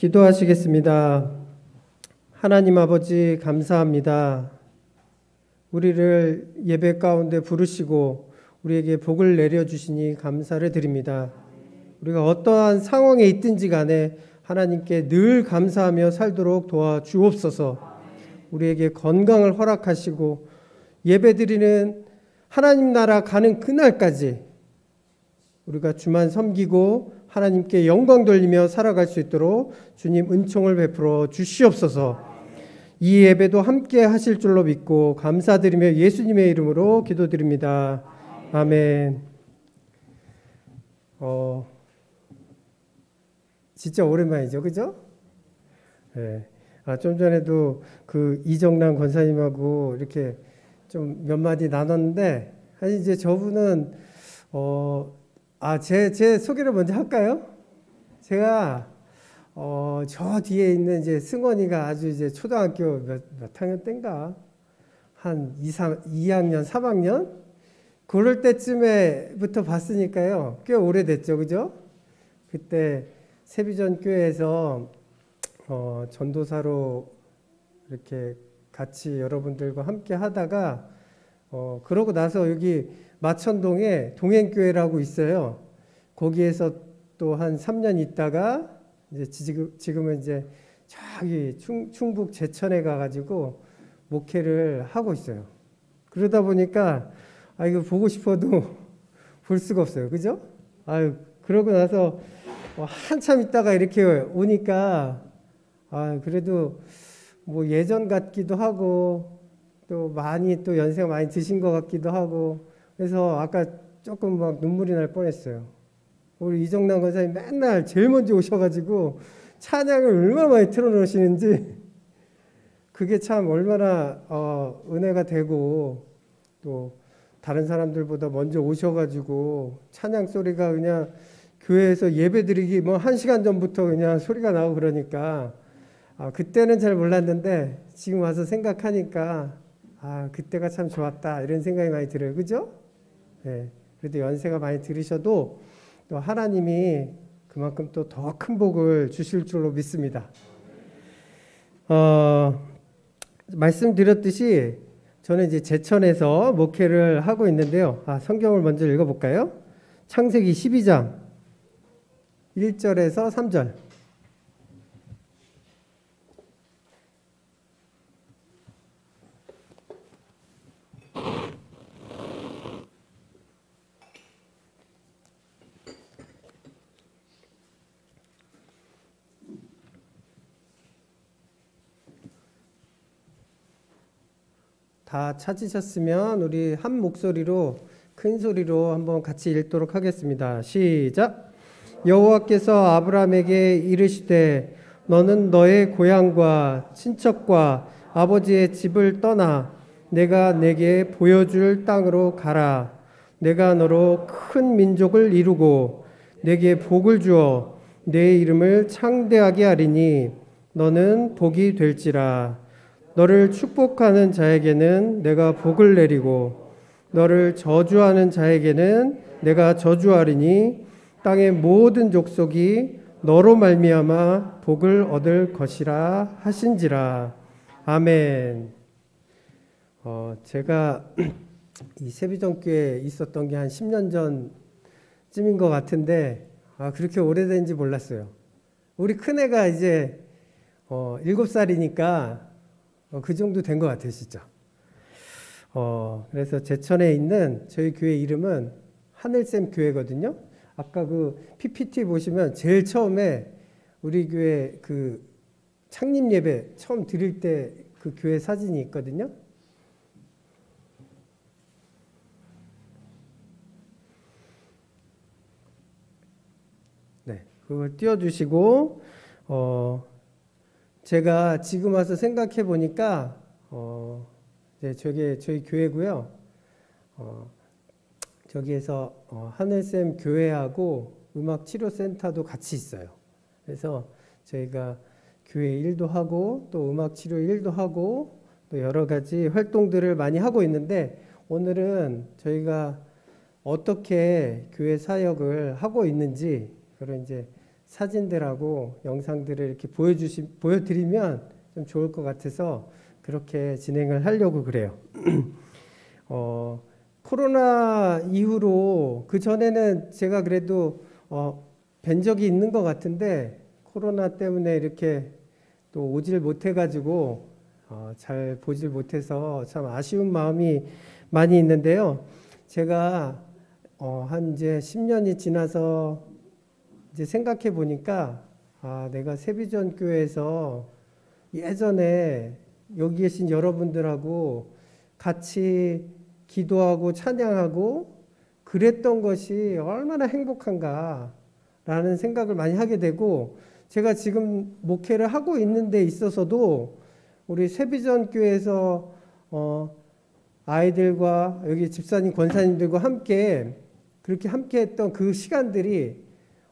기도하시겠습니다. 하나님 아버지 감사합니다. 우리를 예배 가운데 부르시고 우리에게 복을 내려주시니 감사를 드립니다. 우리가 어떠한 상황에 있든지 간에 하나님께 늘 감사하며 살도록 도와주옵소서. 우리에게 건강을 허락하시고 예배드리는 하나님 나라 가는 그날까지 우리가 주만 섬기고 하나님께 영광 돌리며 살아갈 수 있도록 주님 은총을 베풀어 주시옵소서. 이 예배도 함께 하실 줄로 믿고 감사드리며 예수님의 이름으로 기도드립니다. 아멘. 진짜 오랜만이죠, 그죠? 네. 좀 전에도 그 이정란 권사님하고 이렇게 좀 몇 마디 나눴는데, 사실 이제 저분은 제 소개를 먼저 할까요? 제가 저 뒤에 있는 이제 승원이가 아주 이제 초등학교 몇 학년 때인가 한 2학년 3학년 그럴 때쯤에부터 봤으니까요. 꽤 오래됐죠, 그죠? 그때 세비전 교회에서 전도사로 이렇게 같이 여러분들과 함께 하다가 그러고 나서 여기 마천동에 동행교회라고 있어요. 거기에서 또 한 3년 있다가 이제 지금은 이제 저기 충북 제천에 가가지고 목회를 하고 있어요. 그러다 보니까 이거 보고 싶어도 볼 수가 없어요. 그죠? 그러고 나서 한참 있다가 이렇게 오니까 그래도 뭐 예전 같기도 하고 또 또 연세가 많이 드신 것 같기도 하고 그래서 아까 조금 막 눈물이 날 뻔했어요. 우리 이정란 권사님 맨날 제일 먼저 오셔가지고 찬양을 얼마나 많이 틀어놓으시는지 그게 참 얼마나 은혜가 되고 또 다른 사람들보다 먼저 오셔가지고 찬양 소리가 그냥 교회에서 예배드리기 뭐 1시간 전부터 그냥 소리가 나오고 그러니까 그때는 잘 몰랐는데 지금 와서 생각하니까 그때가 참 좋았다 이런 생각이 많이 들어요. 그죠? 네. 그래도 연세가 많이 들으셔도 또 하나님이 그만큼 또 더 큰 복을 주실 줄로 믿습니다. 말씀드렸듯이 저는 이제 제천에서 목회를 하고 있는데요. 성경을 먼저 읽어볼까요? 창세기 12장 1절에서 3절. 다 찾으셨으면 우리 한 목소리로 큰 소리로 한번 같이 읽도록 하겠습니다. 시작. 여호와께서 아브라함에게 이르시되 너는 너의 고향과 친척과 아버지의 집을 떠나 내가 내게 보여줄 땅으로 가라. 내가 너로 큰 민족을 이루고 내게 복을 주어 내 이름을 창대하게 하리니 너는 복이 될지라. 너를 축복하는 자에게는 내가 복을 내리고 너를 저주하는 자에게는 내가 저주하리니 땅의 모든 족속이 너로 말미암아 복을 얻을 것이라 하신지라. 아멘. 제가 이 세비전교회에 있었던 게 한 10년 전쯤인 것 같은데 그렇게 오래된지 몰랐어요. 우리 큰애가 이제 7살이니까 그 정도 된 것 같아요, 진짜. 그래서 제천에 있는 저희 교회 이름은 하늘샘 교회거든요. 아까 그 PPT 보시면 제일 처음에 우리 교회 그 창립 예배 처음 드릴 때 그 교회 사진이 있거든요. 네, 그걸 띄워주시고 제가 지금 와서 생각해 보니까 저게 저희 교회고요. 저기에서 하늘샘 교회하고 음악치료센터도 같이 있어요. 그래서 저희가 교회 일도 하고 또 음악치료 일도 하고 또 여러 가지 활동들을 많이 하고 있는데 오늘은 저희가 어떻게 교회 사역을 하고 있는지 그런 이제 사진들하고 영상들을 이렇게 보여드리면 좀 좋을 것 같아서 그렇게 진행을 하려고 그래요. 코로나 이후로 그 전에는 제가 그래도 뵌 적이 있는 것 같은데 코로나 때문에 이렇게 또 오질 못해가지고 잘 보질 못해서 참 아쉬운 마음이 많이 있는데요. 제가 한 이제 10년이 지나서 이제 생각해 보니까 내가 세비전 교회에서 예전에 여기 계신 여러분들하고 같이 기도하고 찬양하고 그랬던 것이 얼마나 행복한가라는 생각을 많이 하게 되고 제가 지금 목회를 하고 있는 데 있어서도 우리 세비전 교회에서 아이들과 여기 집사님 권사님들과 함께 그렇게 함께 했던 그 시간들이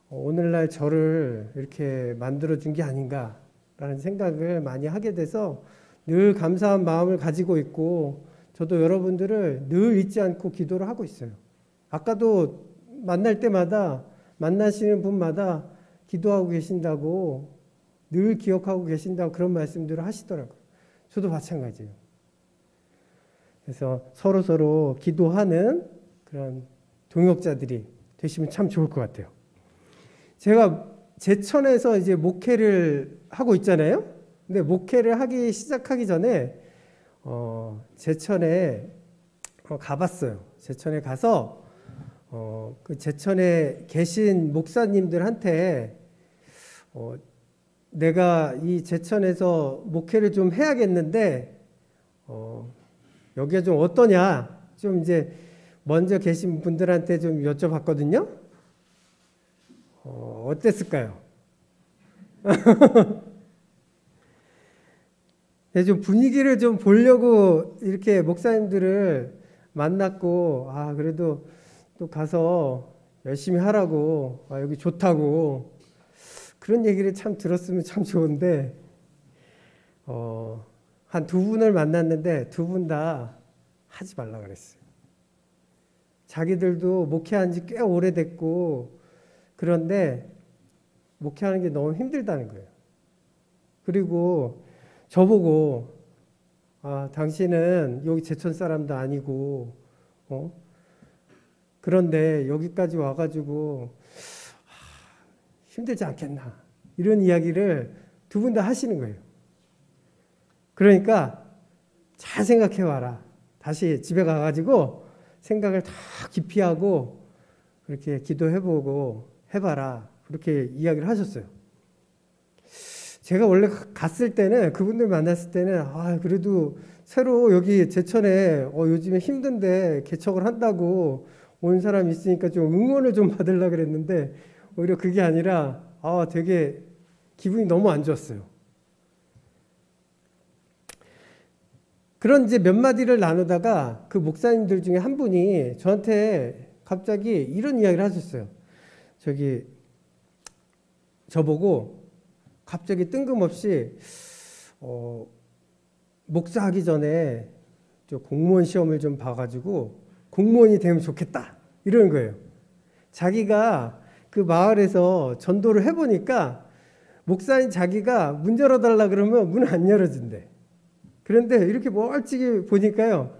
오늘날 저를 이렇게 만들어준 게 아닌가라는 생각을 많이 하게 돼서 늘 감사한 마음을 가지고 있고 저도 여러분들을 늘 잊지 않고 기도를 하고 있어요. 아까도 만날 때마다 만나시는 분마다 기도하고 계신다고 늘 기억하고 계신다고 그런 말씀들을 하시더라고요. 저도 마찬가지예요. 그래서 서로 기도하는 그런 동역자들이 되시면 참 좋을 것 같아요. 제가 제천에서 이제 목회를 하고 있잖아요. 근데 목회를 하기 시작하기 전에 제천에 가봤어요. 제천에 가서 그 제천에 계신 목사님들한테 내가 이 제천에서 목회를 좀 해야겠는데 여기가 좀 어떠냐 좀 이제 먼저 계신 분들한테 좀 여쭤봤거든요. 어땠을까요? 좀 분위기를 좀 보려고 이렇게 목사님들을 만났고 그래도 또 가서 열심히 하라고 여기 좋다고 그런 얘기를 참 들었으면 참 좋은데 한 두 분을 만났는데 두 분 다 하지 말라 그랬어요. 자기들도 목회한 지 꽤 오래됐고 그런데 목회하는 게 너무 힘들다는 거예요. 그리고 저보고 당신은 여기 제천 사람도 아니고 그런데 여기까지 와가지고 힘들지 않겠나 이런 이야기를 두 분 다 하시는 거예요. 그러니까 잘 생각해 와라. 다시 집에 가가지고 생각을 다 깊이 하고 그렇게 기도해보고 해봐라. 그렇게 이야기를 하셨어요. 제가 원래 갔을 때는 그분들 만났을 때는 그래도 새로 여기 제천에 요즘에 힘든데 개척을 한다고 온 사람이 있으니까 좀 응원을 좀 받으려고 그랬는데 오히려 그게 아니라 되게 기분이 너무 안 좋았어요. 그런 이제 몇 마디를 나누다가 그 목사님들 중에 한 분이 저한테 갑자기 이런 이야기를 하셨어요. 저보고 갑자기 뜬금없이 목사하기 전에 저 공무원 시험을 좀 봐가지고 공무원이 되면 좋겠다 이러는 거예요. 자기가 그 마을에서 전도를 해보니까 목사인 자기가 문 열어달라 그러면 문 안 열어준대. 그런데 이렇게 멀찍이 보니까요,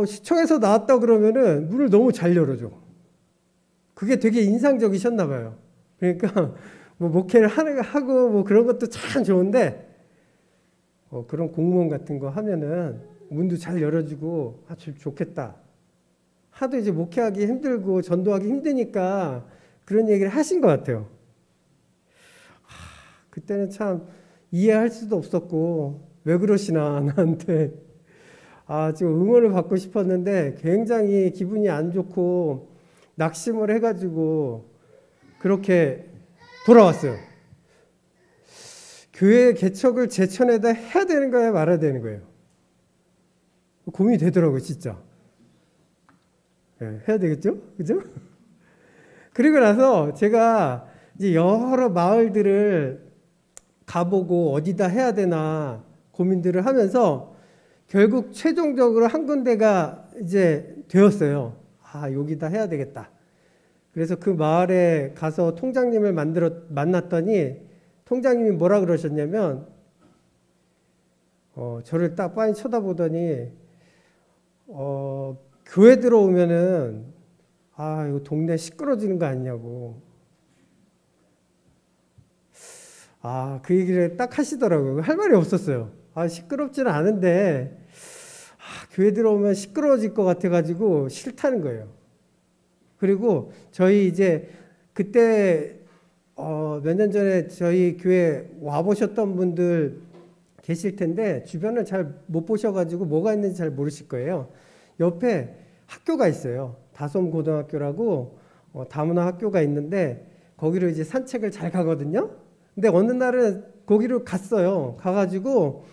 시청에서 나왔다 그러면은 문을 너무 잘 열어줘. 그게 되게 인상적이셨나 봐요. 그러니까 뭐 목회를 하고 뭐 그런 것도 참 좋은데 그런 공무원 같은 거 하면은 문도 잘 열어주고 아주 좋겠다. 하도 이제 목회하기 힘들고 전도하기 힘드니까 그런 얘기를 하신 것 같아요. 그때는 참 이해할 수도 없었고 왜 그러시나 나한테 지금 응원을 받고 싶었는데 굉장히 기분이 안 좋고 낙심을 해가지고 그렇게 돌아왔어요. 교회 개척을 제천에다 해야 되는 거야 말아야 되는 거예요. 고민이 되더라고요 진짜. 해야 되겠죠? 그죠? 그리고 나서 제가 이제 여러 마을들을 가보고 어디다 해야 되나 고민들을 하면서 결국 최종적으로 한 군데가 이제 되었어요. 여기다 해야 되겠다. 그래서 그 마을에 가서 통장님을 만났더니 통장님이 뭐라 그러셨냐면 저를 딱 빤히 쳐다보더니 교회 들어오면은 이거 동네 시끄러지는 거 아니냐고. 그 얘기를 딱 하시더라고요. 할 말이 없었어요. 시끄럽지는 않은데 교회 들어오면 시끄러워질 것 같아가지고 싫다는 거예요. 그리고 저희 이제 그때 몇 년 전에 저희 교회 와보셨던 분들 계실 텐데 주변을 잘 못 보셔가지고 뭐가 있는지 잘 모르실 거예요. 옆에 학교가 있어요. 다솜고등학교라고 다문화 학교가 있는데 거기로 이제 산책을 잘 가거든요. 근데 어느 날은 거기로 갔어요. 가가지고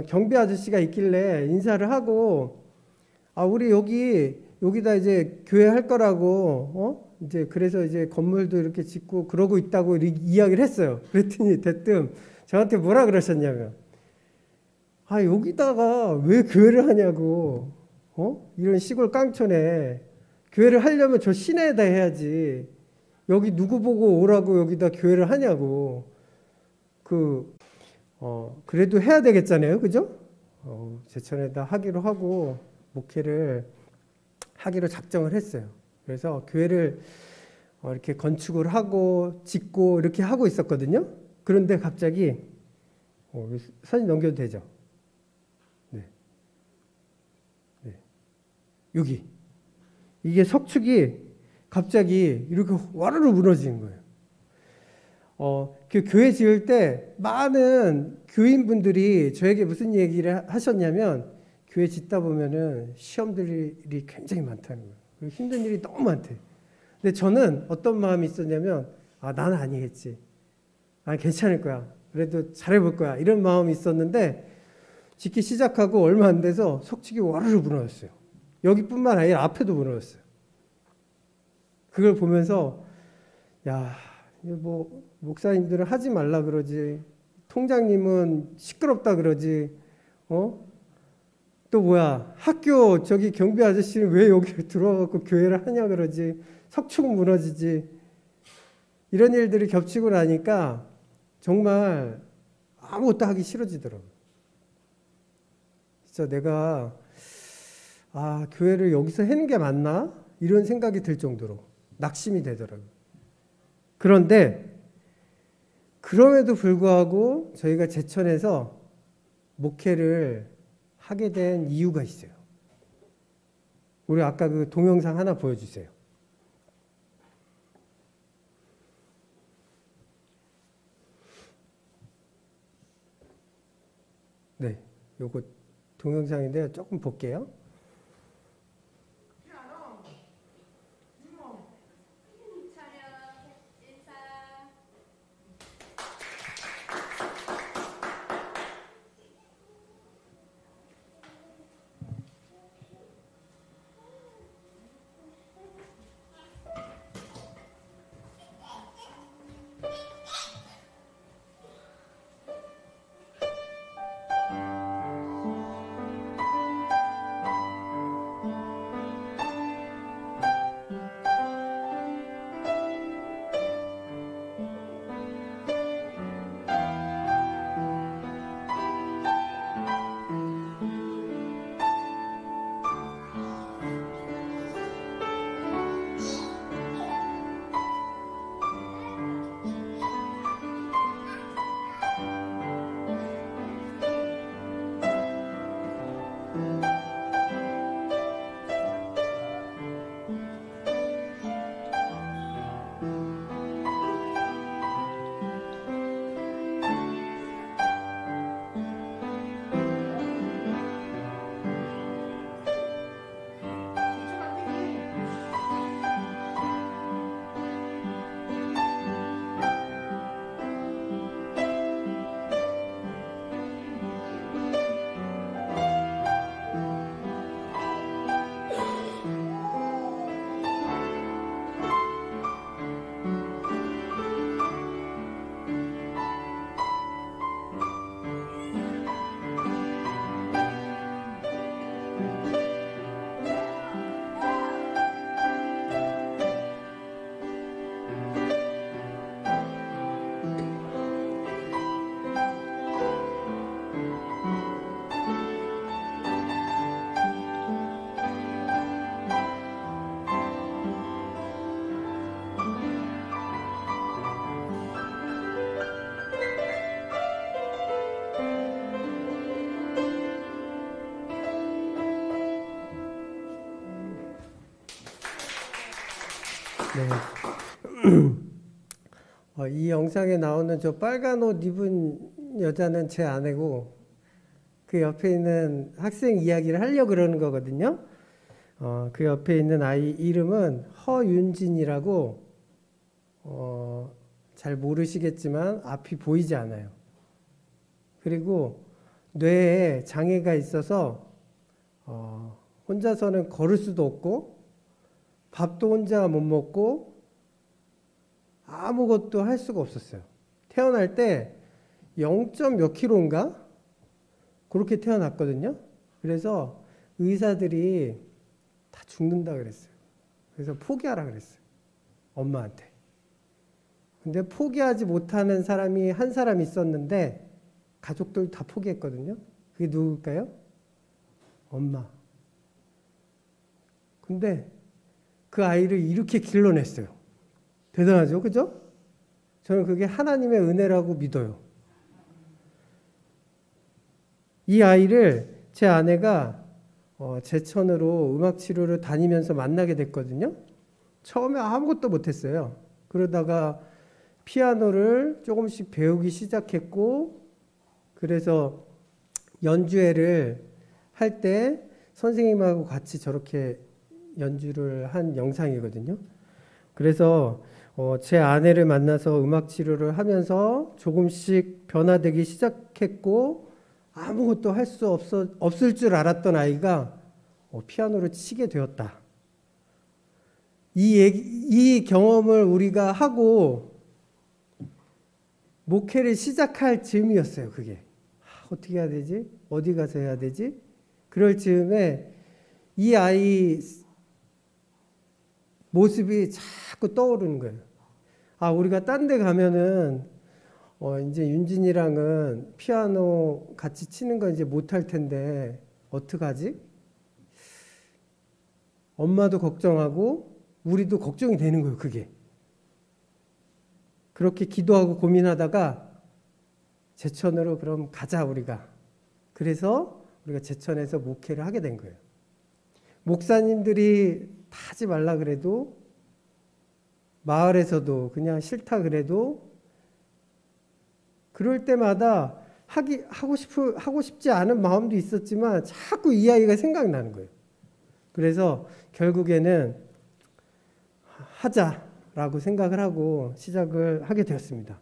경비 아저씨가 있길래 인사를 하고 우리 여기다 이제 교회 할 거라고 이제 그래서 이제 건물도 이렇게 짓고 그러고 있다고 이야기를 했어요. 그랬더니 대뜸 저한테 뭐라 그러셨냐면 여기다가 왜 교회를 하냐고. 이런 시골 깡촌에 교회를 하려면 저 시내에다 해야지. 여기 누구 보고 오라고 여기다 교회를 하냐고. 그래도 해야 되겠잖아요. 그죠? 제천에다 하기로 하고 목회를 하기로 작정을 했어요. 그래서 교회를 이렇게 건축을 하고 짓고 이렇게 하고 있었거든요. 그런데 갑자기 사진 넘겨도 되죠? 네. 여기 이게 석축이 갑자기 이렇게 와르르 무너지는 거예요. 그 교회 지을 때 많은 교인분들이 저에게 무슨 얘기를 하셨냐면 교회 짓다 보면은 시험들이 굉장히 많다는 거예요. 그리고 힘든 일이 너무 많대. 근데 저는 어떤 마음이 있었냐면 나는 아니겠지. 괜찮을 거야. 그래도 잘해볼 거야. 이런 마음이 있었는데 짓기 시작하고 얼마 안 돼서 석축이 와르르 무너졌어요. 여기뿐만 아니라 앞에도 무너졌어요. 그걸 보면서 뭐 목사님들은 하지 말라 그러지. 통장님은 시끄럽다 그러지. 또 뭐야 학교 저기 경비 아저씨는 왜 여기 들어와갖고 교회를 하냐 그러지. 석축 무너지지. 이런 일들이 겹치고 나니까 정말 아무것도 하기 싫어지더라고요. 진짜 내가 교회를 여기서 하는 게 맞나? 이런 생각이 들 정도로 낙심이 되더라고요. 그런데 그럼에도 불구하고 저희가 제천에서 목회를 하게 된 이유가 있어요. 우리 아까 그 동영상 하나 보여주세요. 네, 요거 동영상인데요. 조금 볼게요. 이 영상에 나오는 저 빨간 옷 입은 여자는 제 아내고 그 옆에 있는 학생 이야기를 하려고 그러는 거거든요. 그 옆에 있는 아이 이름은 허윤진이라고 잘 모르시겠지만 앞이 보이지 않아요. 그리고 뇌에 장애가 있어서 혼자서는 걸을 수도 없고 밥도 혼자 못 먹고 아무것도 할 수가 없었어요. 태어날 때 0점 몇 킬로인가? 그렇게 태어났거든요. 그래서 의사들이 다 죽는다 그랬어요. 그래서 포기하라 그랬어요. 엄마한테. 근데 포기하지 못하는 사람이 한 사람 있었는데 가족들 다 포기했거든요. 그게 누굴까요? 엄마. 근데 그 아이를 이렇게 길러냈어요. 대단하죠? 그죠? 저는 그게 하나님의 은혜라고 믿어요. 이 아이를 제 아내가 제천으로 음악치료를 다니면서 만나게 됐거든요. 처음에 아무것도 못했어요. 그러다가 피아노를 조금씩 배우기 시작했고, 그래서 연주회를 할 때 선생님하고 같이 저렇게 연주를 한 영상이거든요. 그래서 제 아내를 만나서 음악 치료를 하면서 조금씩 변화되기 시작했고, 아무것도 할 수 없을 줄 알았던 아이가 피아노를 치게 되었다. 이 경험을 우리가 하고 목회를 시작할 즈음이었어요. 그게 어떻게 해야 되지? 어디 가서 해야 되지? 그럴 즈음에 이 아이 모습이 자꾸 떠오르는 거예요. 우리가 딴 데 가면은 이제 윤진이랑은 피아노 같이 치는 거 이제 못할 텐데 어떡하지? 엄마도 걱정하고 우리도 걱정이 되는 거예요. 그게. 그렇게 기도하고 고민하다가 제천으로 그럼 가자 우리가. 그래서 우리가 제천에서 목회를 하게 된 거예요. 목사님들이 다 하지 말라 그래도 마을에서도 그냥 싫다 그래도 그럴 때마다 하고 싶지 않은 마음도 있었지만 자꾸 이 아이가 생각나는 거예요. 그래서 결국에는 하자라고 생각을 하고 시작을 하게 되었습니다.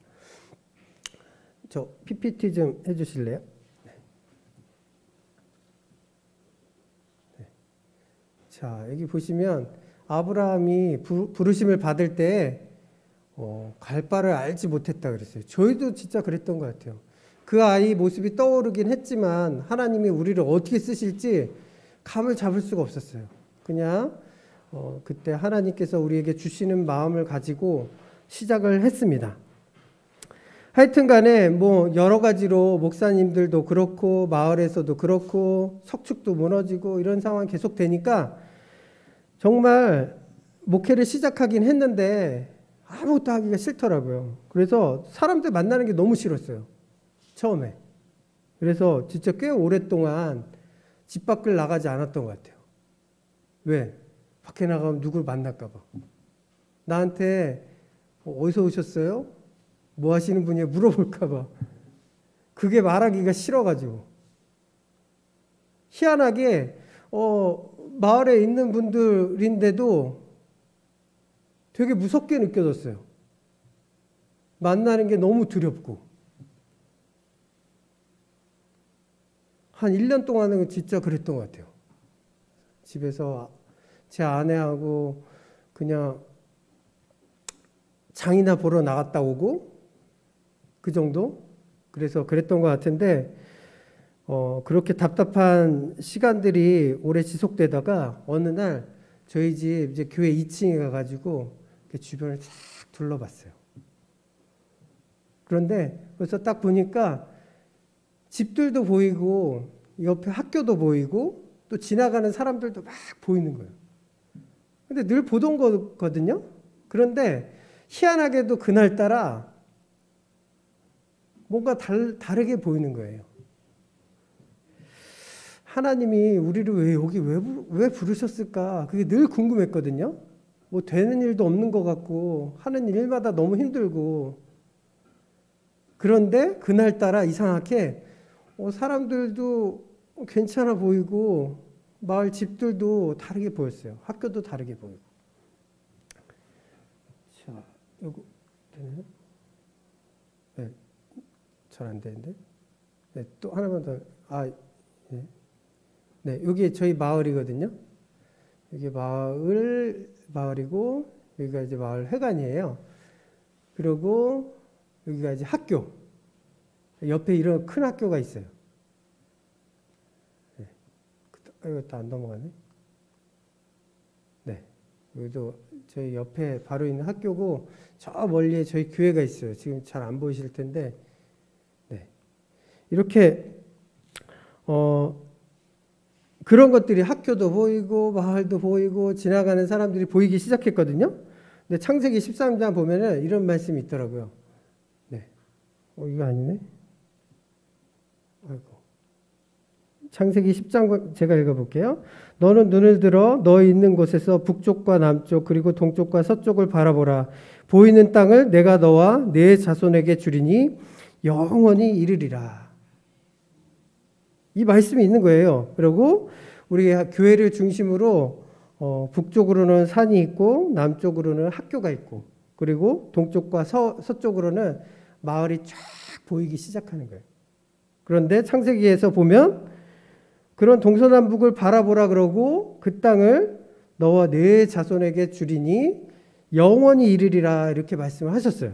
저 PPT 좀 해주실래요? 네. 자, 여기 보시면 아브라함이 부르심을 받을 때 갈 바를 알지 못했다 그랬어요. 저희도 진짜 그랬던 것 같아요. 그 아이 모습이 떠오르긴 했지만 하나님이 우리를 어떻게 쓰실지 감을 잡을 수가 없었어요. 그냥 그때 하나님께서 우리에게 주시는 마음을 가지고 시작을 했습니다. 하여튼 간에 뭐 여러 가지로 목사님들도 그렇고 마을에서도 그렇고 석축도 무너지고 이런 상황이 계속 되니까 정말 목회를 시작하긴 했는데 아무것도 하기가 싫더라고요. 그래서 사람들 만나는 게 너무 싫었어요. 처음에. 그래서 진짜 꽤 오랫동안 집 밖을 나가지 않았던 것 같아요. 왜? 밖에 나가면 누굴 만날까 봐. 나한테 어디서 오셨어요? 뭐 하시는 분이에요? 물어볼까 봐. 그게 말하기가 싫어가지고. 희한하게 마을에 있는 분들인데도 되게 무섭게 느껴졌어요. 만나는 게 너무 두렵고. 한 1년 동안은 진짜 그랬던 것 같아요. 집에서 제 아내하고 그냥 장이나 보러 나갔다 오고 그 정도? 그래서 그랬던 것 같은데 그렇게 답답한 시간들이 오래 지속되다가 어느 날 저희 집 이제 교회 2층에 가가지고 주변을 싹 둘러봤어요. 그런데 그래서 딱 보니까 집들도 보이고 옆에 학교도 보이고 또 지나가는 사람들도 막 보이는 거예요. 근데 늘 보던 거거든요. 그런데 희한하게도 그날따라 뭔가 다르게 보이는 거예요. 하나님이 우리를 왜 여기 왜 부르셨을까? 그게 늘 궁금했거든요. 뭐 되는 일도 없는 것 같고 하는 일마다 너무 힘들고 그런데 그날따라 이상하게 사람들도 괜찮아 보이고 마을 집들도 다르게 보였어요. 학교도 다르게 보이고. 자, 요거 되나요? 네, 잘 안 되는데. 네, 또 하나만 더. 네. 네, 여기 저희 마을이거든요. 여기 마을이고 여기가 이제 마을 회관이에요. 그리고 여기가 이제 학교. 옆에 이런 큰 학교가 있어요. 네. 이것도 안 넘어가네. 네. 여기도 저희 옆에 바로 있는 학교고 저 멀리에 저희 교회가 있어요. 지금 잘 안 보이실 텐데. 네. 이렇게 그런 것들이 학교도 보이고 마을도 보이고 지나가는 사람들이 보이기 시작했거든요. 근데 창세기 13장 보면은 이런 말씀이 있더라고요. 네. 이거 아니네. 아이고. 창세기 10장 제가 읽어볼게요. 너는 눈을 들어 너 있는 곳에서 북쪽과 남쪽 그리고 동쪽과 서쪽을 바라보라. 보이는 땅을 내가 너와 내 자손에게 주리니 영원히 이르리라. 이 말씀이 있는 거예요. 그리고 우리 교회를 중심으로 북쪽으로는 산이 있고 남쪽으로는 학교가 있고 그리고 동쪽과 서쪽으로는 마을이 쫙 보이기 시작하는 거예요. 그런데 창세기에서 보면 그런 동서남북을 바라보라 그러고 그 땅을 너와 네 자손에게 주리니 영원히 이르리라 이렇게 말씀을 하셨어요.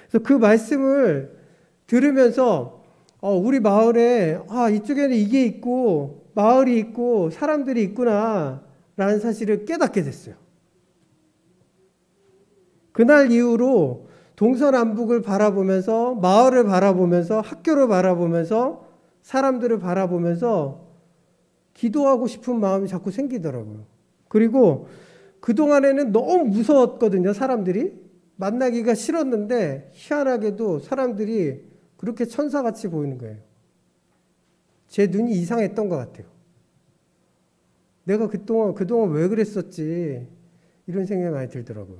그래서 그 말씀을 들으면서 우리 마을에 이쪽에는 이게 있고 마을이 있고 사람들이 있구나 라는 사실을 깨닫게 됐어요. 그날 이후로 동서남북을 바라보면서 마을을 바라보면서 학교를 바라보면서 사람들을 바라보면서 기도하고 싶은 마음이 자꾸 생기더라고요. 그리고 그동안에는 너무 무서웠거든요. 사람들이 만나기가 싫었는데 희한하게도 사람들이 그렇게 천사같이 보이는 거예요. 제 눈이 이상했던 것 같아요. 내가 그동안 왜 그랬었지 이런 생각이 많이 들더라고요.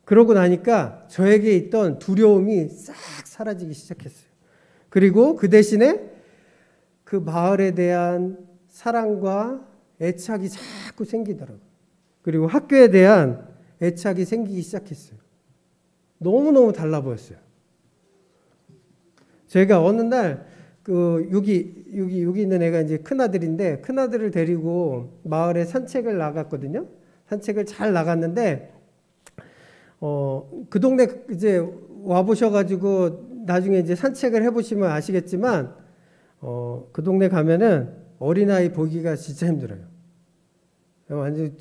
그러고 나니까 저에게 있던 두려움이 싹 사라지기 시작했어요. 그리고 그 대신에 그 마을에 대한 사랑과 애착이 자꾸 생기더라고요. 그리고 학교에 대한 애착이 생기기 시작했어요. 너무너무 달라 보였어요. 제가 어느 날 여기 있는 애가 이제 큰아들인데 큰아들을 데리고 마을에 산책을 나갔거든요. 산책을 잘 나갔는데 그 동네 이제 와보셔가지고 나중에 이제 산책을 해보시면 아시겠지만 그 동네 가면은 어린아이 보기가 진짜 힘들어요. 완전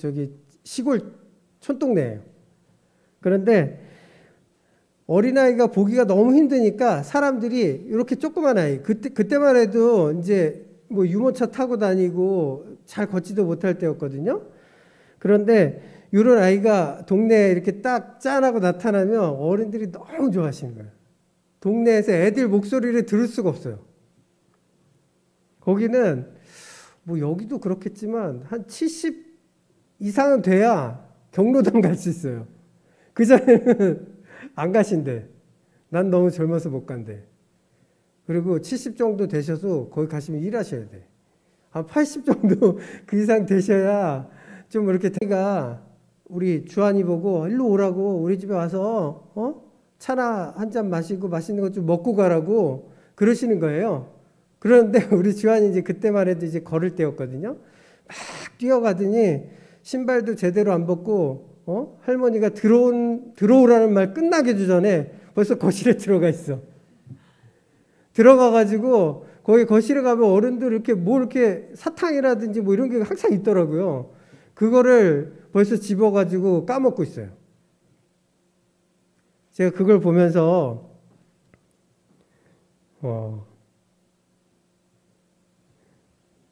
시골 촌동네예요. 그런데 어린아이가 보기가 너무 힘드니까 사람들이 이렇게 조그만 아이 그때만 해도 이제 뭐 유모차 타고 다니고 잘 걷지도 못할 때였거든요. 그런데 이런 아이가 동네에 이렇게 딱 짠하고 나타나면 어른들이 너무 좋아하시는 거예요. 동네에서 애들 목소리를 들을 수가 없어요. 거기는 뭐 여기도 그렇겠지만 한 70 이상은 돼야 경로당 갈 수 있어요. 그 전에는 안 가신대. 난 너무 젊어서 못 간대. 그리고 70 정도 되셔서 거기 가시면 일하셔야 돼. 한 80 정도 그 이상 되셔야 좀 이렇게 태가 우리 주한이 보고 일로 오라고 우리 집에 와서 차나 한 잔 마시고 맛있는 것 좀 먹고 가라고 그러시는 거예요. 그런데 우리 주한이 이제 그때만 해도 이제 걸을 때였거든요. 막 뛰어가더니 신발도 제대로 안 벗고 할머니가 들어오라는 말 끝나기 전에 벌써 거실에 들어가 있어. 들어가가지고 거기 거실에 가면 어른들 이렇게 사탕이라든지 뭐 이런 게 항상 있더라고요. 그거를 벌써 집어가지고 까먹고 있어요. 제가 그걸 보면서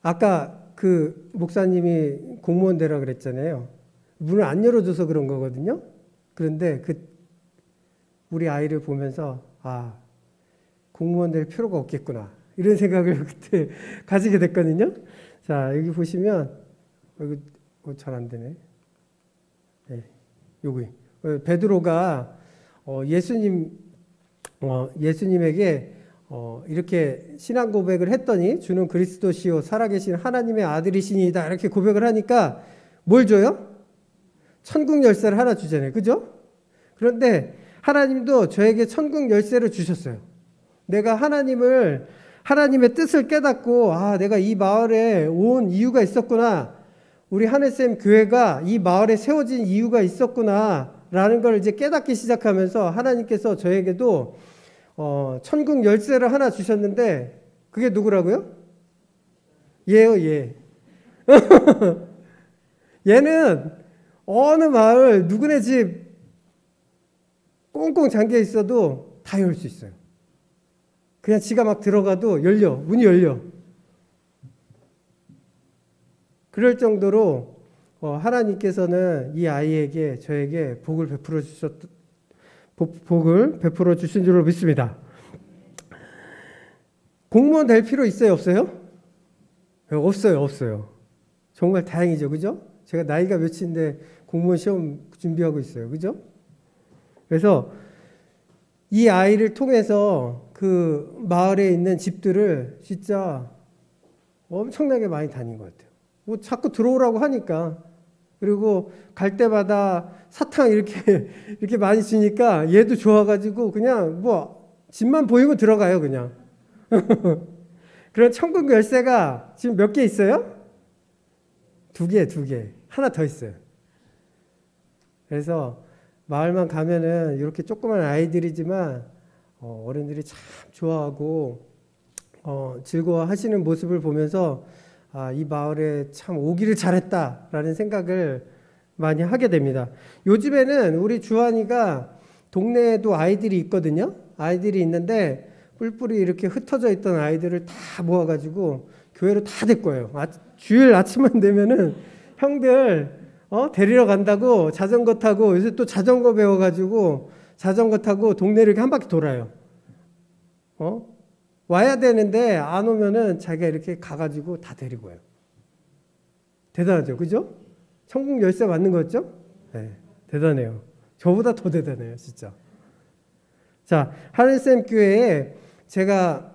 아까 그 목사님이 공무원 되라 그랬잖아요. 문을 안 열어줘서 그런 거거든요. 그런데 우리 아이를 보면서 공무원 될 필요가 없겠구나 이런 생각을 그때 가지게 됐거든요. 자, 여기 보시면 여기 잘 안 되네. 네, 여기 베드로가 예수님에게 이렇게 신앙 고백을 했더니 주는 그리스도시요 살아계신 하나님의 아들이시니이다 이렇게 고백을 하니까 뭘 줘요? 천국 열쇠를 하나 주잖아요. 그죠? 그런데 하나님도 저에게 천국 열쇠를 주셨어요. 내가 하나님의 뜻을 깨닫고 내가 이 마을에 온 이유가 있었구나. 우리 하늘샘 교회가 이 마을에 세워진 이유가 있었구나 라는 걸 이제 깨닫기 시작하면서 하나님께서 저에게도 천국 열쇠를 하나 주셨는데 그게 누구라고요? 얘요, 얘. 얘는 어느 마을 누구네 집 꽁꽁 잠겨 있어도 다 열 수 있어요. 그냥 지가 막 들어가도 문이 열려. 그럴 정도로 하나님께서는 이 아이에게 저에게 복을 베풀어 주신 줄로 믿습니다. 공무원 될 필요 있어요, 없어요? 없어요. 정말 다행이죠, 그죠? 제가 나이가 몇인데 공무원 시험 준비하고 있어요, 그죠? 그래서 이 아이를 통해서 그 마을에 있는 집들을 진짜 엄청나게 많이 다닌 것 같아요. 뭐 자꾸 들어오라고 하니까. 그리고 갈 때마다 사탕 이렇게 많이 주니까 얘도 좋아가지고 그냥 뭐 집만 보이면 들어가요, 그냥. 그런 천국 열쇠가 지금 몇 개 있어요? 두 개. 하나 더 있어요. 그래서 마을만 가면은 이렇게 조그만 아이들이지만 어른들이 참 좋아하고 즐거워하시는 모습을 보면서 이 마을에 참 오기를 잘했다라는 생각을 많이 하게 됩니다. 요즘에는 우리 주한이가 동네에도 아이들이 있거든요. 아이들이 있는데 뿔뿔이 이렇게 흩어져 있던 아이들을 다 모아가지고 교회로 다 데리고 와요. 주일 아침만 되면은 형들 데리러 간다고 자전거 타고, 요새 또 자전거 배워가지고 자전거 타고 동네를 이렇게 한 바퀴 돌아요. 와야 되는데 안 오면은 자기가 이렇게 가가지고 다 데리고 와요. 대단하죠, 그죠? 천국 열쇠 맞는 거죠? 네, 대단해요. 저보다 더 대단해요, 진짜. 자, 하늘샘 교회에 제가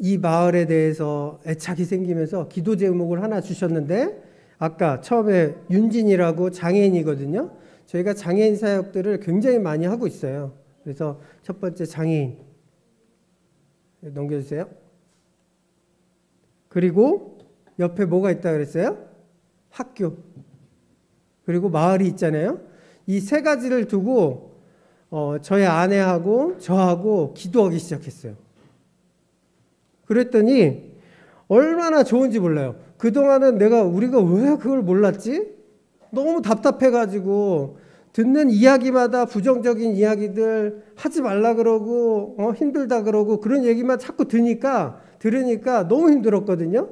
이 마을에 대해서 애착이 생기면서 기도 제목을 하나 주셨는데, 아까 처음에 윤진이라고 장애인이거든요. 저희가 장애인 사역들을 굉장히 많이 하고 있어요. 그래서 첫 번째 장애인 넘겨주세요. 그리고 옆에 뭐가 있다 그랬어요? 학교. 그리고 마을이 있잖아요. 이 세 가지를 두고 저희 아내하고 저하고 기도하기 시작했어요. 그랬더니 얼마나 좋은지 몰라요. 그동안은 우리가 왜 그걸 몰랐지? 너무 답답해가지고 듣는 이야기마다 부정적인 이야기들 하지 말라 그러고 힘들다 그러고 그런 얘기만 자꾸 들으니까 너무 힘들었거든요.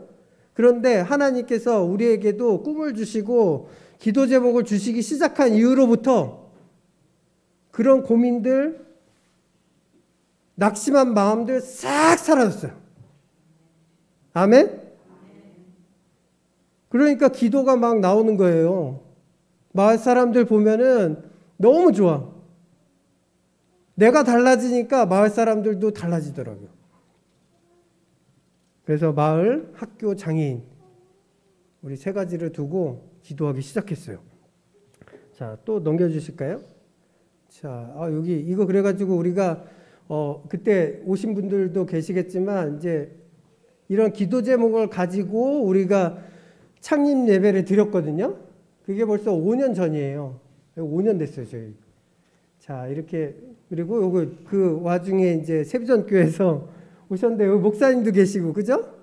그런데 하나님께서 우리에게도 꿈을 주시고 기도 제목을 주시기 시작한 이후로부터 그런 고민들, 낙심한 마음들 싹 사라졌어요. 아멘? 그러니까 기도가 막 나오는 거예요. 마을 사람들 보면은 너무 좋아. 내가 달라지니까 마을 사람들도 달라지더라고요. 그래서 마을, 학교, 장애인 우리 세 가지를 두고 기도하기 시작했어요. 자, 또 넘겨주실까요? 자, 여기 이거 그래가지고 우리가 그때 오신 분들도 계시겠지만 이제 이런 기도 제목을 가지고 우리가 창립 예배를 드렸거든요. 그게 벌써 5년 전이에요. 5년 됐어요, 저희. 자, 이렇게, 그리고 요거 그 와중에 이제 세비전교회에서 오셨는데 여기 목사님도 계시고, 그죠?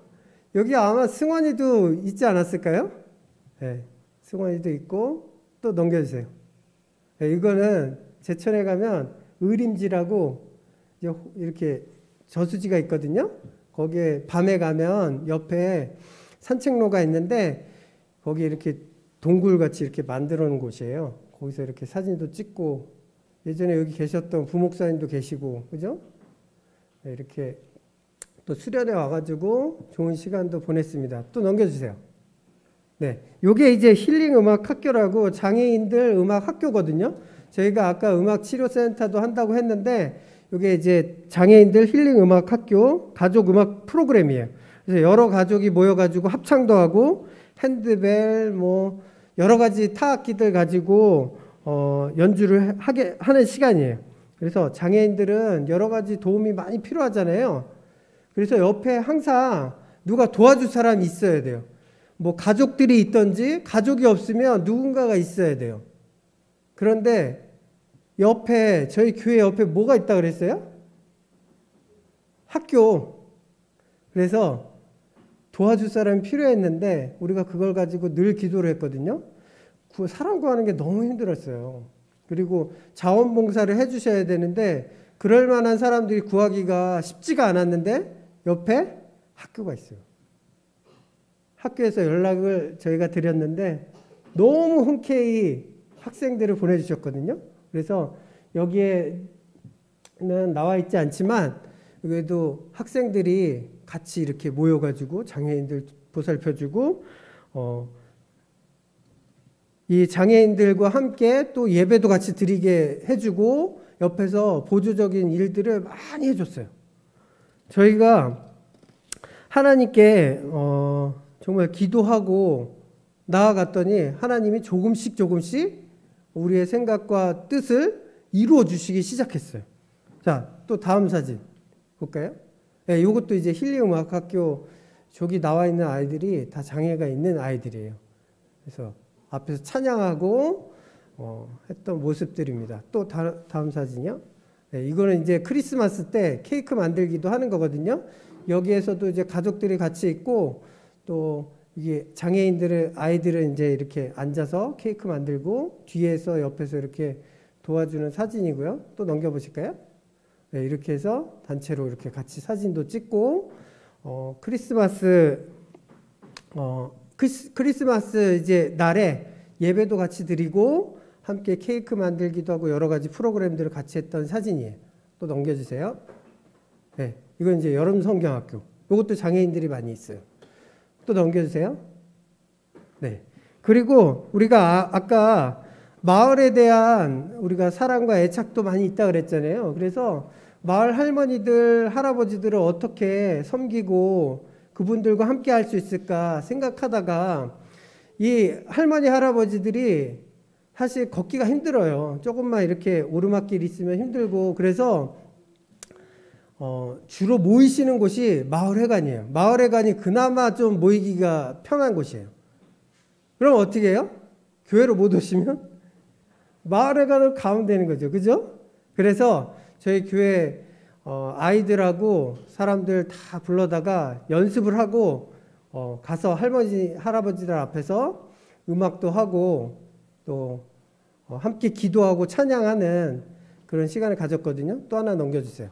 여기 아마 승원이도 있지 않았을까요? 네, 승원이도 있고, 또 넘겨주세요. 네, 이거는 제천에 가면 의림지라고 이렇게 저수지가 있거든요. 거기에 밤에 가면 옆에 산책로가 있는데 거기 이렇게 동굴같이 이렇게 만들어 놓은 곳이에요. 거기서 이렇게 사진도 찍고, 예전에 여기 계셨던 부목사님도 계시고, 그죠? 네, 이렇게 또 수련회 와가지고 좋은 시간도 보냈습니다. 또 넘겨주세요. 네, 요게 이제 힐링 음악 학교라고 장애인들 음악 학교거든요. 저희가 아까 음악 치료센터도 한다고 했는데 요게 이제 장애인들 힐링 음악 학교 가족 음악 프로그램이에요. 그래서 여러 가족이 모여가지고 합창도 하고 핸드벨 뭐 여러 가지 타악기들 가지고 연주를 하는 시간이에요. 그래서 장애인들은 여러 가지 도움이 많이 필요하잖아요. 그래서 옆에 항상 누가 도와줄 사람이 있어야 돼요. 뭐 가족들이 있든지 가족이 없으면 누군가가 있어야 돼요. 그런데 옆에 저희 교회 옆에 뭐가 있다 그랬어요? 학교. 그래서 도와줄 사람이 필요했는데 우리가 그걸 가지고 늘 기도를 했거든요. 그 사람 구하는 게 너무 힘들었어요. 그리고 자원봉사를 해주셔야 되는데 그럴 만한 사람들이 구하기가 쉽지가 않았는데 옆에 학교가 있어요. 학교에서 연락을 저희가 드렸는데 너무 흔쾌히 학생들을 보내주셨거든요. 그래서 여기에는 나와 있지 않지만 그래도 학생들이 같이 이렇게 모여가지고 장애인들 보살펴주고 이 장애인들과 함께 또 예배도 같이 드리게 해주고 옆에서 보조적인 일들을 많이 해줬어요. 저희가 하나님께 정말 기도하고 나아갔더니 하나님이 조금씩 우리의 생각과 뜻을 이루어 주시기 시작했어요. 자, 또 다음 사진 볼까요? 네, 이것도 이제 힐링음악학교 저기 나와 있는 아이들이 다 장애가 있는 아이들이에요. 그래서 앞에서 찬양하고 했던 모습들입니다. 또 다음 사진이요. 네, 이거는 이제 크리스마스 때 케이크 만들기도 하는 거거든요. 여기에서도 이제 가족들이 같이 있고 또 이게 아이들은 이제 이렇게 앉아서 케이크 만들고 뒤에서 옆에서 이렇게 도와주는 사진이고요. 또 넘겨보실까요? 네, 이렇게 해서 단체로 이렇게 같이 사진도 찍고 크리스마스 이제 날에 예배도 같이 드리고 함께 케이크 만들기도 하고 여러 가지 프로그램들을 같이 했던 사진이에요. 또 넘겨주세요. 네, 이건 이제 여름 성경학교. 이것도 장애인들이 많이 있어요. 또 넘겨주세요. 네. 그리고 우리가 아까 마을에 대한 우리가 사랑과 애착도 많이 있다 그랬잖아요. 그래서 마을 할머니들, 할아버지들을 어떻게 섬기고 그분들과 함께 할 수 있을까 생각하다가 이 할머니, 할아버지들이 사실 걷기가 힘들어요. 조금만 이렇게 오르막길 있으면 힘들고 그래서 주로 모이시는 곳이 마을회관이에요. 마을회관이 그나마 좀 모이기가 편한 곳이에요. 그럼 어떻게 해요? 교회로 못 오시면 마을회관을 가면 되는 거죠. 그죠? 그래서 저희 교회 아이들하고 사람들 다 불러다가 연습을 하고 가서 할머니, 할아버지들 앞에서 음악도 하고 또 함께 기도하고 찬양하는 그런 시간을 가졌거든요. 또 하나 넘겨주세요.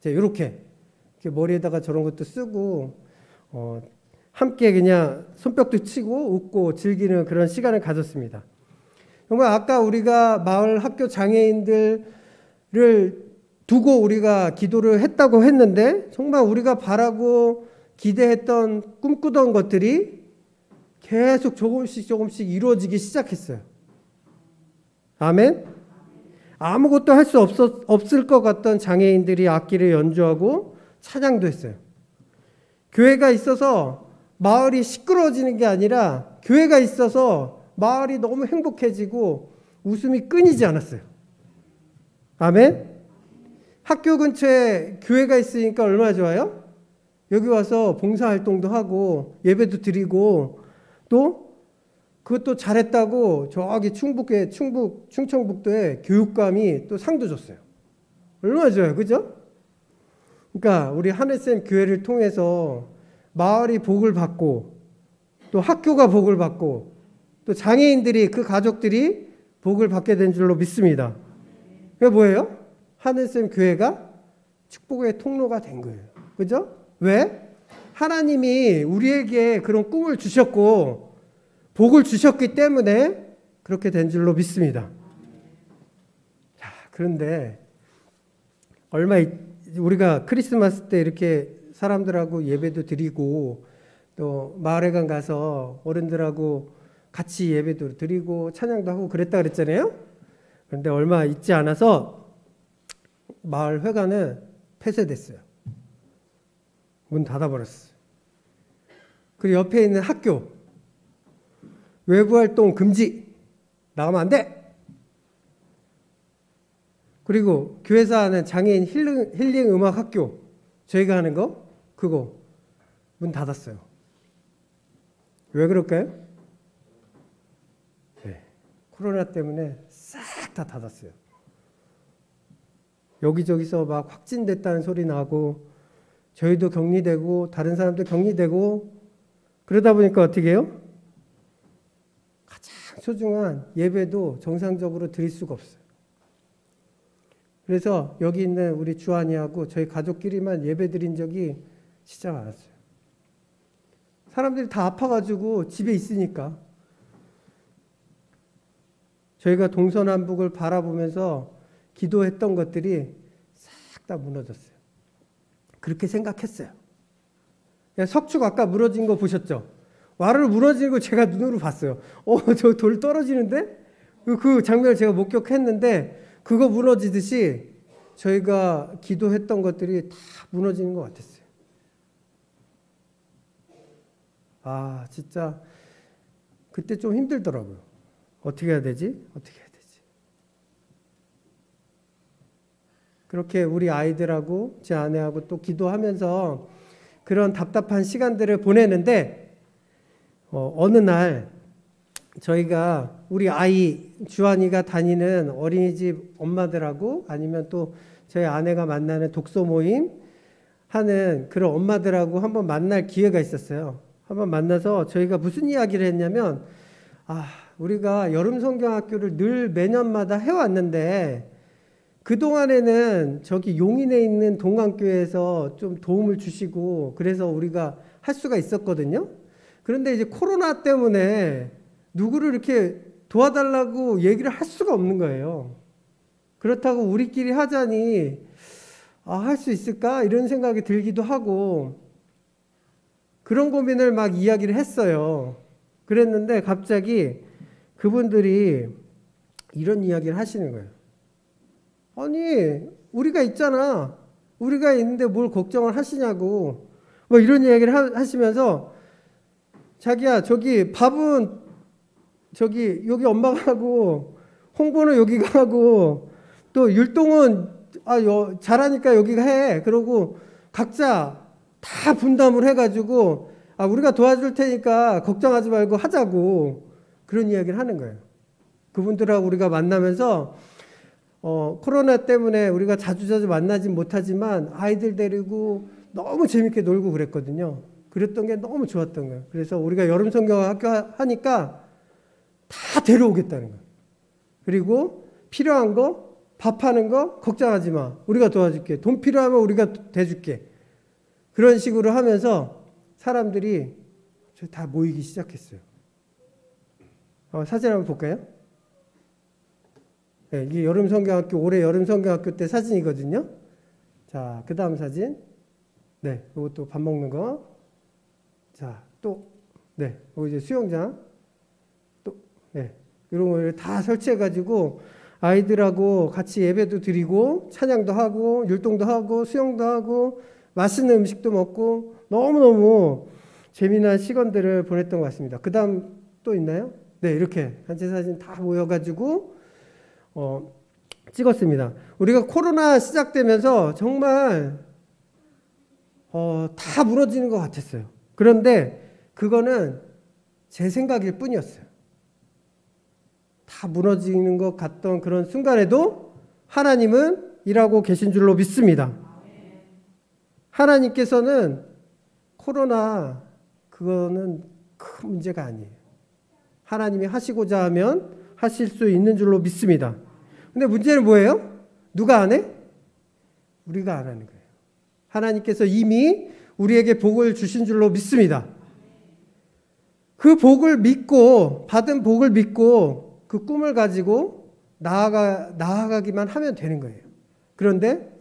이렇게 머리에다가 저런 것도 쓰고 함께 그냥 손뼉도 치고 웃고 즐기는 그런 시간을 가졌습니다. 정말 아까 우리가 마을 학교 장애인들을 두고 우리가 기도를 했다고 했는데 정말 우리가 바라고 기대했던 꿈꾸던 것들이 계속 조금씩 이루어지기 시작했어요. 아멘? 아무것도 할 수 없을 것 같던 장애인들이 악기를 연주하고 찬양도 했어요. 교회가 있어서 마을이 시끄러워지는 게 아니라 교회가 있어서 마을이 너무 행복해지고 웃음이 끊이지 않았어요. 아멘? 학교 근처에 교회가 있으니까 얼마나 좋아요? 여기 와서 봉사활동도 하고 예배도 드리고 또 그것도 잘했다고 저기 충청북도에 교육감이 또 상도 줬어요. 얼마나 좋아요. 그죠? 그러니까 우리 하늘샘 교회를 통해서 마을이 복을 받고 또 학교가 복을 받고 또 장애인들이 그 가족들이 복을 받게 된 줄로 믿습니다. 그게 뭐예요? 하늘샘 교회가 축복의 통로가 된 거예요. 그죠? 왜? 하나님이 우리에게 그런 꿈을 주셨고 복을 주셨기 때문에 그렇게 된 줄로 믿습니다. 자, 그런데 우리가 크리스마스 때 이렇게 사람들하고 예배도 드리고 또 마을회관 가서 어른들하고 같이 예배도 드리고 찬양도 하고 그랬다 그랬잖아요. 그런데 얼마 있지 않아서 마을 회관은 폐쇄됐어요. 문 닫아버렸어요. 그리고 옆에 있는 학교 외부 활동 금지, 나가면 안 돼. 그리고 교회에서 하는 장애인 힐링 음악 학교 저희가 하는 거 그거 문 닫았어요. 왜 그럴까요? 네. 코로나 때문에 싹 다 닫았어요. 여기저기서 막 확진됐다는 소리 나고 저희도 격리되고 다른 사람도 격리되고 그러다 보니까 어떻게 해요? 가장 소중한 예배도 정상적으로 드릴 수가 없어요. 그래서 여기 있는 우리 주한이하고 저희 가족끼리만 예배 드린 적이 진짜 많았어요. 사람들이 다 아파가지고 집에 있으니까. 저희가 동서남북을 바라보면서 기도했던 것들이 싹 다 무너졌어요. 그렇게 생각했어요. 석축 아까 무너진 거 보셨죠? 와르르 무너지는 거 제가 눈으로 봤어요. 저 돌 떨어지는데? 그 장면을 제가 목격했는데 그거 무너지듯이 저희가 기도했던 것들이 다 무너지는 것 같았어요. 아, 진짜 그때 좀 힘들더라고요. 어떻게 해야 되지? 어떻게 해야 되지? 그렇게 우리 아이들하고 제 아내하고 또 기도하면서 그런 답답한 시간들을 보내는데 어느 날 저희가 우리 아이 주한이가 다니는 어린이집 엄마들하고 아니면 또 저희 아내가 만나는 독서 모임 하는 그런 엄마들하고 한번 만날 기회가 있었어요. 한번 만나서 저희가 무슨 이야기를 했냐면 우리가 여름 성경학교를 늘 매년마다 해왔는데 그동안에는 저기 용인에 있는 동강교회에서 좀 도움을 주시고 그래서 우리가 할 수가 있었거든요. 그런데 이제 코로나 때문에 누구를 이렇게 도와달라고 얘기를 할 수가 없는 거예요. 그렇다고 우리끼리 하자니 할 수 있을까? 이런 생각이 들기도 하고 그런 고민을 막 이야기를 했어요. 그랬는데 갑자기 그분들이 이런 이야기를 하시는 거예요. 아니, 우리가 있잖아. 우리가 있는데 뭘 걱정을 하시냐고. 뭐 이런 이야기를 하시면서 자기야, 저기 밥은 저기 여기 엄마가 하고 홍보는 여기가 하고 또 율동은 잘하니까 여기가 해. 그러고 각자 다 분담을 해가지고 우리가 도와줄 테니까 걱정하지 말고 하자고 그런 이야기를 하는 거예요. 그분들하고 우리가 만나면서 코로나 때문에 우리가 자주자주 만나진 못하지만 아이들 데리고 너무 재밌게 놀고 그랬거든요. 그랬던 게 너무 좋았던 거예요. 그래서 우리가 여름 성경학교 하니까 다 데려오겠다는 거예요. 그리고 필요한 거, 밥하는 거 걱정하지 마. 우리가 도와줄게. 돈 필요하면 우리가 대줄게. 그런 식으로 하면서 사람들이 다 모이기 시작했어요. 사진 한번 볼까요? 네, 이게 여름 성경학교, 올해 여름 성경학교 때 사진이거든요. 자, 그 다음 사진. 네, 이것도 밥 먹는 거. 자, 또, 네, 이거 이제 수영장. 또, 네, 이런 걸 다 설치해가지고 아이들하고 같이 예배도 드리고 찬양도 하고 율동도 하고 수영도 하고 맛있는 음식도 먹고 너무너무 재미난 시간들을 보냈던 것 같습니다. 그 다음 또 있나요? 네, 이렇게 단체 사진 다 모여가지고 찍었습니다. 우리가 코로나 시작되면서 정말 다 무너지는 것 같았어요. 그런데 그거는 제 생각일 뿐이었어요. 다 무너지는 것 같던 그런 순간에도 하나님은 일하고 계신 줄로 믿습니다. 하나님께서는 코로나 그거는 큰 문제가 아니에요. 하나님이 하시고자 하면 하실 수 있는 줄로 믿습니다. 근데 문제는 뭐예요? 누가 안 해? 우리가 안 하는 거예요. 하나님께서 이미 우리에게 복을 주신 줄로 믿습니다. 그 복을 믿고 받은 복을 믿고 그 꿈을 가지고 나아가기만 하면 되는 거예요. 그런데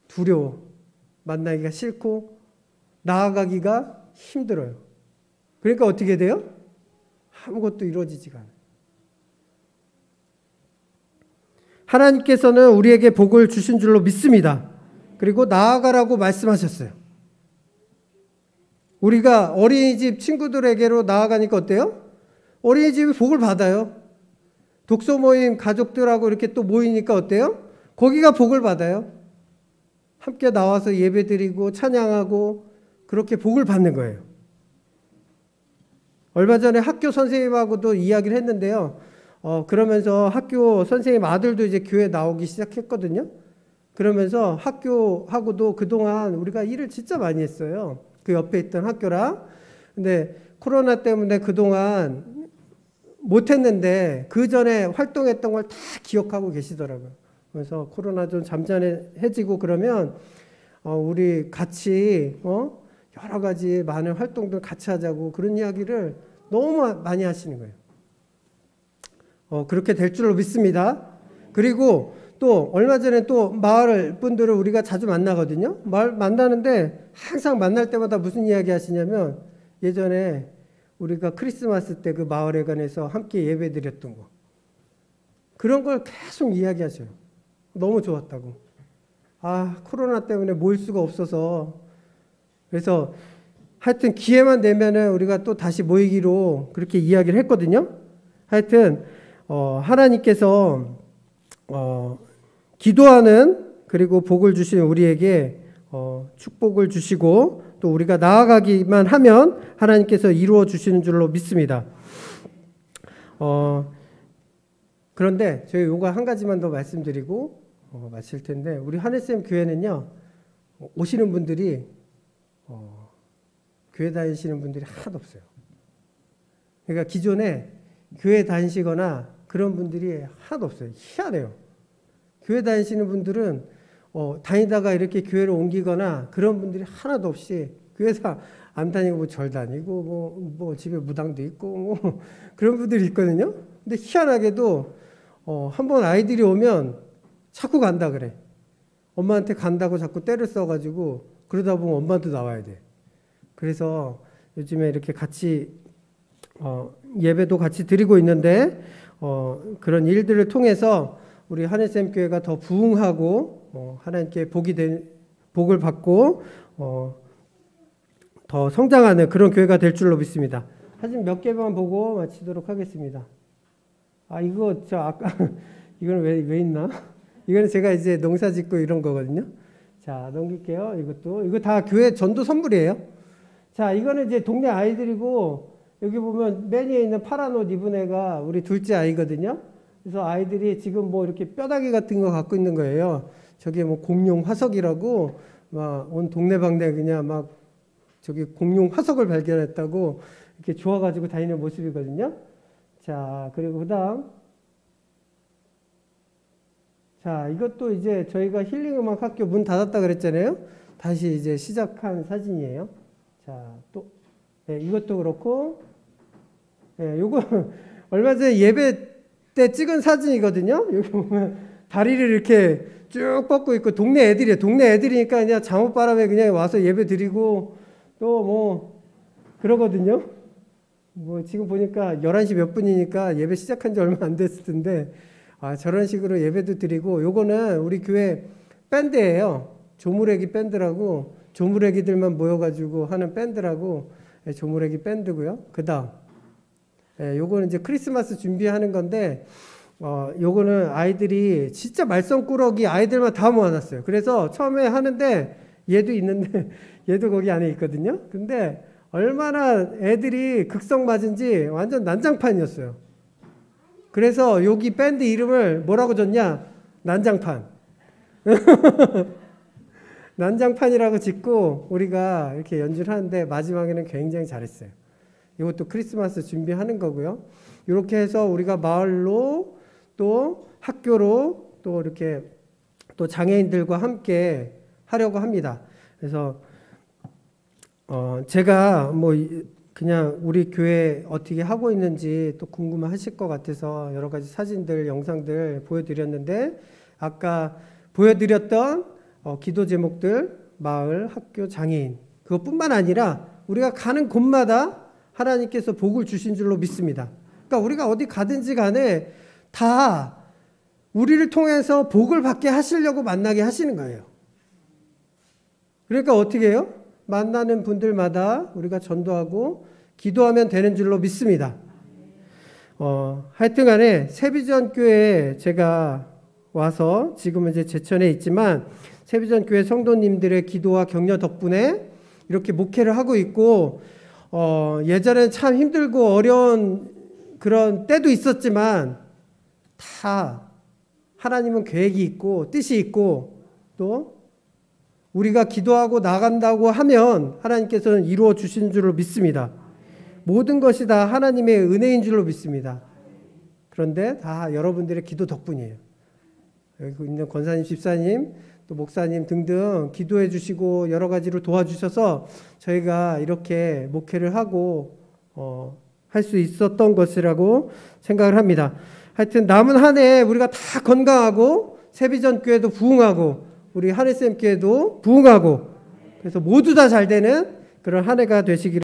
두려워. 만나기가 싫고 나아가기가 힘들어요. 그러니까 어떻게 돼요? 아무것도 이루어지지가 않아요. 하나님께서는 우리에게 복을 주신 줄로 믿습니다. 그리고 나아가라고 말씀하셨어요. 우리가 어린이집 친구들에게로 나아가니까 어때요? 어린이집이 복을 받아요. 독서 모임 가족들하고 이렇게 또 모이니까 어때요? 거기가 복을 받아요. 함께 나와서 예배드리고 찬양하고 그렇게 복을 받는 거예요. 얼마 전에 학교 선생님하고도 이야기를 했는데요. 그러면서 학교 선생님 아들도 이제 교회 나오기 시작했거든요. 그러면서 학교하고도 그동안 우리가 일을 진짜 많이 했어요. 그 옆에 있던 학교랑. 근데 코로나 때문에 그동안 못했는데 그 전에 활동했던 걸 다 기억하고 계시더라고요. 그래서 코로나 좀 잠잠해지고 그러면 우리 같이 여러 가지 많은 활동들 같이 하자고 그런 이야기를 너무 많이 하시는 거예요. 그렇게 될 줄로 믿습니다. 그리고 또 얼마 전에 또 마을 분들을 우리가 자주 만나거든요. 마을 만나는데 항상 만날 때마다 무슨 이야기 하시냐면 예전에 우리가 크리스마스 때 그 마을에 관해서 함께 예배 드렸던 거. 그런 걸 계속 이야기하셔요. 너무 좋았다고. 코로나 때문에 모일 수가 없어서. 그래서 하여튼 기회만 되면은 우리가 또 다시 모이기로 그렇게 이야기를 했거든요. 하여튼 하나님께서 기도하는 그리고 복을 주신 우리에게 축복을 주시고 또 우리가 나아가기만 하면 하나님께서 이루어 주시는 줄로 믿습니다. 그런데 저희 요거 한 가지만 더 말씀드리고 마칠 텐데 우리 하늘샘 교회는요 오시는 분들이 교회 다니시는 분들이 하나도 없어요. 그러니까 기존에 교회 다니시거나 그런 분들이 하나도 없어요. 희한해요. 교회 다니시는 분들은 다니다가 이렇게 교회를 옮기거나 그런 분들이 하나도 없이 교회에서 안 다니고 뭐 절 다니고 뭐 집에 무당도 있고 뭐 그런 분들이 있거든요. 근데 희한하게도 한번 아이들이 오면 자꾸 간다 그래. 엄마한테 간다고 자꾸 때를 써가지고 그러다 보면 엄마도 나와야 돼. 그래서 요즘에 이렇게 같이 예배도 같이 드리고 있는데 그런 일들을 통해서 우리 하늘샘 교회가 더 부흥하고 하나님께 복을 받고 더 성장하는 그런 교회가 될 줄로 믿습니다. 사진 몇 개만 보고 마치도록 하겠습니다. 이거 아까 이거는 왜 있나? 이거는 제가 이제 농사 짓고 이런 거거든요. 자, 넘길게요. 이거 다 교회 전도 선물이에요. 자, 이거는 이제 동네 아이들이고 여기 보면 맨 위에 있는 파란 옷 입은 애가 우리 둘째 아이거든요. 그래서 아이들이 지금 뭐 이렇게 뼈다귀 같은 거 갖고 있는 거예요. 저게 뭐 공룡 화석이라고 막 온 동네방네 그냥 막 저기 공룡 화석을 발견했다고 이렇게 좋아가지고 다니는 모습이거든요. 자, 그리고 그다음 자, 이것도 이제 저희가 힐링음악 학교 문 닫았다 그랬잖아요. 다시 이제 시작한 사진이에요. 자, 또 이것도 그렇고 요거 얼마 전에 예배 때 찍은 사진이거든요. 여기 보면 다리를 이렇게 쭉 뻗고 있고 동네 애들이니까 그냥 잠옷바람에 그냥 와서 예배 드리고 또 뭐 그러거든요. 뭐 지금 보니까 11시 몇 분이니까 예배 시작한 지 얼마 안 됐을 텐데 저런 식으로 예배도 드리고 요거는 우리 교회 밴드예요. 조무래기 밴드라고 조무래기들만 모여가지고 하는 밴드라고 조무래기 밴드고요. 그 다음 요거는 이제 크리스마스 준비하는 건데 요거는 아이들이 진짜 말썽꾸러기 아이들만 다 모아놨어요. 그래서 처음에 하는데 얘도 있는데 얘도 거기 안에 있거든요. 근데 얼마나 애들이 극성 맞은지 완전 난장판이었어요. 그래서 여기 밴드 이름을 뭐라고 줬냐? 난장판. 난장판이라고 짓고 우리가 이렇게 연주를 하는데 마지막에는 굉장히 잘했어요. 이것도 크리스마스 준비하는 거고요. 이렇게 해서 우리가 마을로 또 학교로 또 이렇게 또 장애인들과 함께 하려고 합니다. 그래서 제가 뭐 그냥 우리 교회 어떻게 하고 있는지 또 궁금하실 것 같아서 여러 가지 사진들, 영상들 보여드렸는데 아까 보여드렸던 기도 제목들, 마을, 학교, 장애인 그것뿐만 아니라 우리가 가는 곳마다 하나님께서 복을 주신 줄로 믿습니다. 그러니까 우리가 어디 가든지 간에 다 우리를 통해서 복을 받게 하시려고 만나게 하시는 거예요. 그러니까 어떻게 해요? 만나는 분들마다 우리가 전도하고 기도하면 되는 줄로 믿습니다. 하여튼 간에 세비전교회에 제가 와서 지금은 이제 제천에 있지만 세비전교회 성도님들의 기도와 격려 덕분에 이렇게 목회를 하고 있고 예전에는 참 힘들고 어려운 그런 때도 있었지만 다 하나님은 계획이 있고 뜻이 있고 또 우리가 기도하고 나간다고 하면 하나님께서는 이루어 주신 줄로 믿습니다. 모든 것이 다 하나님의 은혜인 줄로 믿습니다. 그런데 다 여러분들의 기도 덕분이에요. 여기 있는 권사님, 집사님, 또 목사님 등등 기도해 주시고 여러 가지로 도와주셔서 저희가 이렇게 목회를 하고 할 수 있었던 것이라고 생각을 합니다. 하여튼 남은 한 해 우리가 다 건강하고 세비전교회도 부흥하고 우리 한혜쌤 교회도 부흥하고 그래서 모두 다 잘 되는 그런 한 해가 되시기를